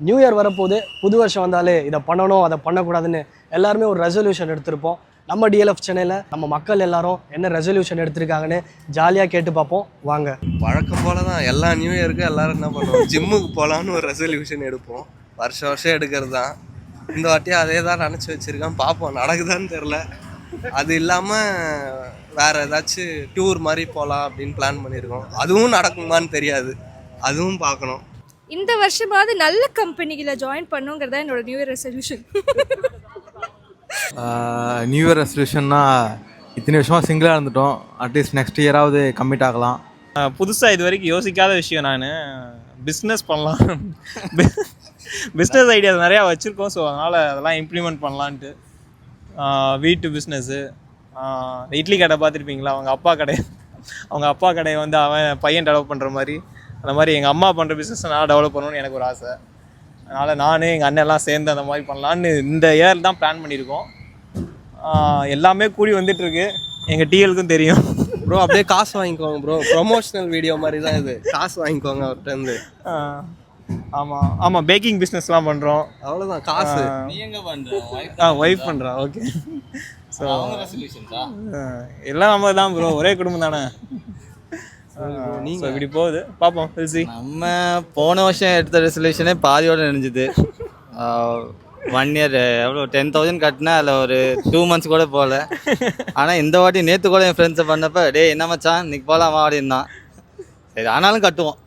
New year வரப்போது, புது வருஷம் வந்தாலே இதை பண்ணணும் அதை பண்ணக்கூடாதுன்னு எல்லாருமே ஒரு ரெசல்யூஷன் எடுத்திருப்போம். நம்ம டிஎல்எஃப் சென்னையில் நம்ம மக்கள் எல்லாரும் என்ன ரெசல்யூஷன் எடுத்திருக்காங்கன்னு ஜாலியாக கேட்டு பார்ப்போம் வாங்க. வழக்கம் போல தான் எல்லா நியூ இயருக்கும் எல்லாரும் என்ன பண்ணுவோம், ஜிம்முக்கு போகலான்னு ஒரு ரெசல்யூஷன் எடுப்போம். வருஷம் எடுக்கிறது தான். இந்த வாட்டியும் அதே தான் நினச்சி வச்சுருக்கேன். பார்ப்போம் நடக்குதான்னு தெரில. அது இல்லாமல் வேறு ஏதாச்சும் டூர் மாதிரி போகலாம் அப்படின்னு பிளான் பண்ணியிருக்கோம். அதுவும் நடக்குமான்னு தெரியாது, அதுவும் பார்க்கணும். இந்த வருஷமாவது நல்ல கம்பெனிகளை ஜாயின் பண்ணுங்கிறதா என்னோட new year resolution. New year ரெசல்யூஷன்னா இத்தனை வருஷமாக சிங்கிளாக இருந்துட்டோம், அட்லீஸ்ட் நெக்ஸ்ட் இயராவது கம்மிட் ஆகலாம். புதுசாக இது வரைக்கும் யோசிக்காத விஷயம். நான் பிஸ்னஸ் பண்ணலாம், பிஸ்னஸ் ஐடியாஸ் நிறையா வச்சுருக்கோம். ஸோ அதனால் அதெல்லாம் இம்ப்ளிமெண்ட் பண்ணலான்ட்டு. வீட்டு பிஸ்னஸ்ஸு, இட்லி கடை பார்த்துருப்பீங்களா, அவங்க அப்பா கடையை வந்து அவன் பையன் டெவலப் பண்ணுற மாதிரி, அந்த மாதிரி எங்கள் அம்மா பண்ணுற பிஸ்னஸை நான் டெவலப் பண்ணணும்னு எனக்கு ஒரு ஆசை. அதனால் நான் எங்கள் அண்ணெல்லாம் சேர்ந்து அந்த மாதிரி பண்ணலான்னு இந்த இயர் தான் பிளான் பண்ணியிருக்கோம். எல்லாமே கூடி வந்துட்டுருக்கு, எங்கள் டிஎலுக்கும் தெரியும். ப்ரோ அப்படியே காசு வாங்கிக்கோங்க ப்ரோ, ப்ரொமோஷனல் வீடியோ மாதிரி தான் இது. காசு வாங்கிக்கோங்க அவர்கிட்டருந்து. ஆமாம் பேக்கிங் பிஸ்னஸ்லாம் பண்ணுறோம். அவ்வளோதான் காசு. நீ எங்கே பண்ணுற? ஒய்ஃப் பண்ணுறா. ஓகே. ஸோ எல்லாம் நம்ம தான் ப்ரோ, ஒரே குடும்பம் தானே. நீங்கள் இப்படி போகுது, பார்ப்போம். நம்ம போன வருஷம் எடுத்த ரெசல்யூஷனே பாதியோடு நினைஞ்சுது. 1 இயர் எவ்வளோ 10,000 கட்டினா அதில் ஒரு 2 months கூட போகல. ஆனால் இந்த வாட்டி நேற்று கூட என் ஃப்ரெண்ட்ஸை பண்ணப்போ டே என்ன மச்சான் இன்னைக்கு போகலாமா அப்படின்னா, சரி ஆனாலும் கட்டுவோம்.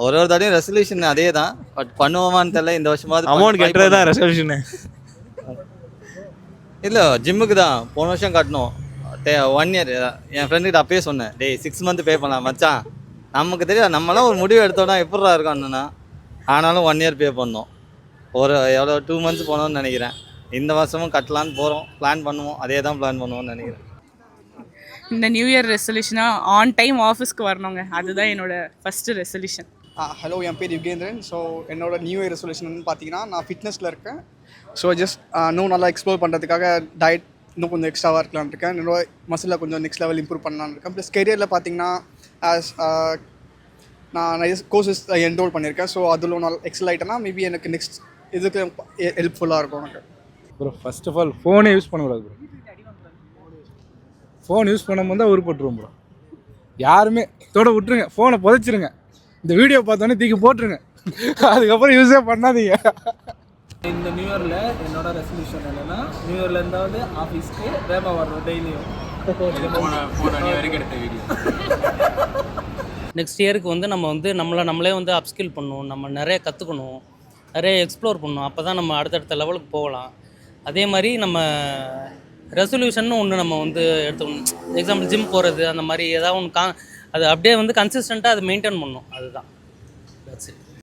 ஒரு தடையும் ரெசல்யூஷன் அதே தான், பட் பண்ணுவோமான்னு தெரியல. இந்த வருஷமாவது அமௌண்ட் கட்டுறது தான் ரெசல்யூஷனு. இல்லை ஜிம்முக்கு தான் போன வருஷம் கட்டணும். 1 இயர் என் ஃப்ரெண்டுக்கிட்ட அப்பயே சொன்னேன், டே 6 month பே பண்ணலாம் மச்சான். நமக்கு தெரியாது, நம்மளாம் ஒரு முடிவு எடுத்தோன்னா எப்படா இருக்கும் அண்ணனா. ஆனாலும் 1 year பே பண்ணோம். ஒரு எவ்வளோ 2 months போனோம்னு நினைக்கிறேன். இந்த வருஷமும் கட்டலான்னு போகிறோம், பிளான் பண்ணுவோம். அதே தான் பிளான் பண்ணுவோம்னு நினைக்கிறேன். இந்த நியூ இயர் ரெசல்யூஷனாக ஆன் டைம் ஆஃபீஸ்க்கு வரணுங்க, அதுதான் என்னோடய ஃபஸ்ட்டு ரெசல்யூஷன். ஹலோ, என் பேர் யுகேந்திரன். ஸோ என்னோடய நியூ இயர் ரெசல்யூஷன் பார்த்தீங்கன்னா, நான் ஃபிட்னஸில் இருக்கேன். ஸோ ஜஸ்ட் இன்னும் நல்லா எக்ஸ்ப்ளோர் பண்ணுறதுக்காக டயட் இன்னும் கொஞ்சம் எக்ஸ்ட்ராவாக இருக்கலான்னு இருக்கேன். என்னோட மசிலில் கொஞ்சம் நெக்ஸ்ட் லெவல் இம்ப்ரூவ் பண்ணலான்னு இருக்கேன். ப்ளஸ் கெரியரில் பார்த்தீங்கன்னா நான் நிறைய கோர்சஸ் என்ரோல் பண்ணியிருக்கேன். ஸோ அதில் நான் எக்ஸல் ஆகிட்டேன்னா மேபி எனக்கு நெக்ஸ்ட் இதுக்கு ஹெல்ப்ஃபுல்லாக இருக்கும் எனக்கு. ப்ரோ ஃபர்ஸ்ட் ஆஃப் ஆல் ஃபோனே யூஸ் பண்ணக்கூடாது ப்ரோ. ஃபோன் யூஸ் பண்ணும்போது தான் உருப்பட்டுருவோம் ப்ரோ. யாருமே தொட விட்டுருங்க, ஃபோனை புதைச்சிருங்க. இந்த வீடியோ பார்த்தோன்னே தூக்கி போட்டுருங்க, அதுக்கப்புறம் யூஸே பண்ணாதீங்க. இந்த நியூ இயரில் என்னோட ரெசல்யூஷன் என்னென்னா, நியூ இயரில் இருந்தாவது ஆஃபீஸ்க்கு வேகமாக வரணும் டெய்லியும். நெக்ஸ்ட் இயருக்கு வந்து நம்ம வந்து நம்மளே வந்து அப்ஸ்கில் பண்ணணும், நம்ம நிறைய கற்றுக்கணும், நிறைய எக்ஸ்ப்ளோர் பண்ணணும். அப்போ தான் நம்ம அடுத்தடுத்த லெவலுக்கு போகலாம். அதே மாதிரி நம்ம ரெசல்யூஷன் ஒன்று நம்ம வந்து எடுத்துக்கணும். எக்ஸாம்பிள் ஜிம் போகிறது, அந்த மாதிரி ஏதாவது ஒன்று அது அப்படியே வந்து கன்சிஸ்டண்ட்டாக அதை மெயின்டைன் பண்ணணும். அதுதான்.